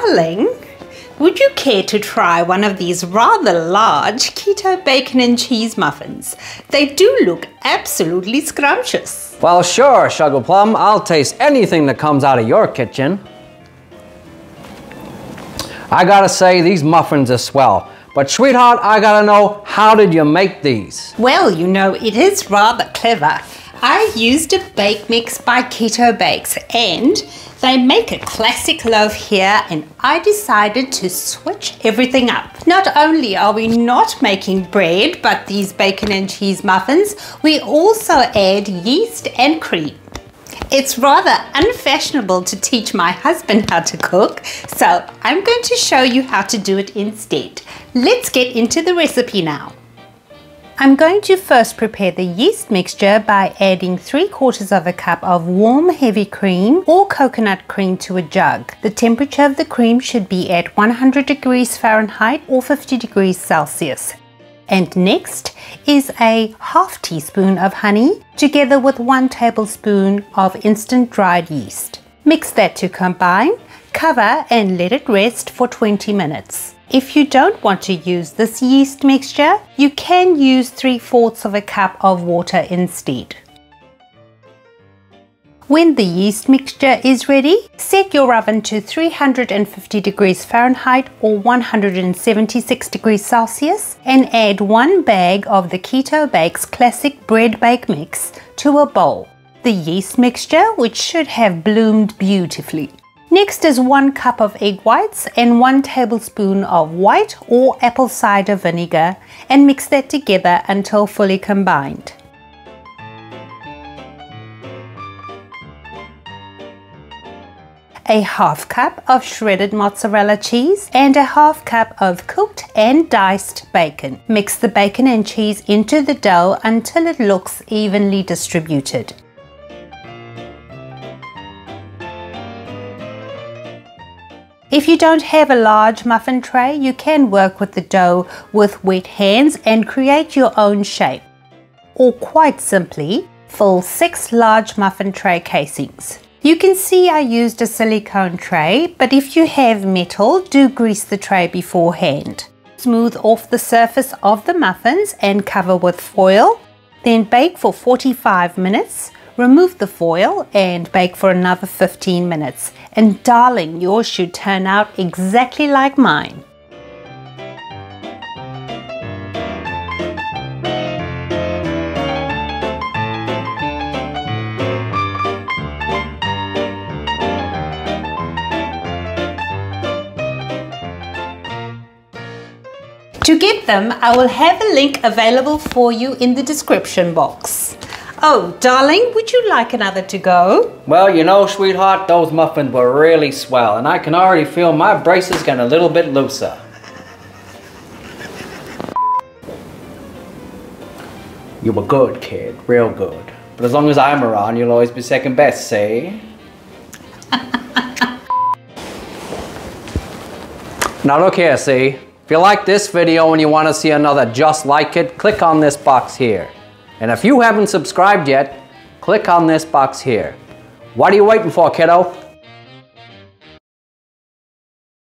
Darling, would you care to try one of these rather large keto bacon and cheese muffins? They do look absolutely scrumptious. Well, sure, Sugar Plum. I'll taste anything that comes out of your kitchen. I gotta say, these muffins are swell. But sweetheart, I gotta know, how did you make these? Well, you know, it is rather clever. I used a bake mix by KetoBakes and they make a classic loaf here, and I decided to switch everything up. Not only are we not making bread but these bacon and cheese muffins, we also add yeast and cream. It's rather unfashionable to teach my husband how to cook, so I'm going to show you how to do it instead. Let's get into the recipe now. I'm going to first prepare the yeast mixture by adding 3/4 of a cup of warm heavy cream or coconut cream to a jug. The temperature of the cream should be at 100 degrees Fahrenheit or 50 degrees Celsius. And next is a ½ teaspoon of honey together with 1 tablespoon of instant dried yeast. Mix that to combine, cover and let it rest for 20 minutes. If you don't want to use this yeast mixture, you can use 3/4 of a cup of water instead. When the yeast mixture is ready, set your oven to 350 degrees Fahrenheit or 176 degrees Celsius and add 1 bag of the KetoBakes classic bread bake mix to a bowl. The yeast mixture, which should have bloomed beautifully. Next is 1 cup of egg whites and 1 tablespoon of white or apple cider vinegar, and mix that together until fully combined. A ½ cup of shredded mozzarella cheese and a ½ cup of cooked and diced bacon. Mix the bacon and cheese into the dough until it looks evenly distributed. If you don't have a large muffin tray, you can work with the dough with wet hands and create your own shape. Or quite simply, fill 6 large muffin tray casings. You can see I used a silicone tray, but if you have metal, do grease the tray beforehand. Smooth off the surface of the muffins and cover with foil, then bake for 45 minutes. Remove the foil and bake for another 15 minutes. And darling, yours should turn out exactly like mine. To get them, I will have a link available for you in the description box. Oh, darling, would you like another to go? Well, you know, sweetheart, those muffins were really swell, and I can already feel my braces getting a little bit looser. You were good, kid, real good. But as long as I'm around, you'll always be second best, see? Now look here, see? If you like this video and you want to see another just like it, click on this box here. And if you haven't subscribed yet, click on this box here. What are you waiting for, kiddo?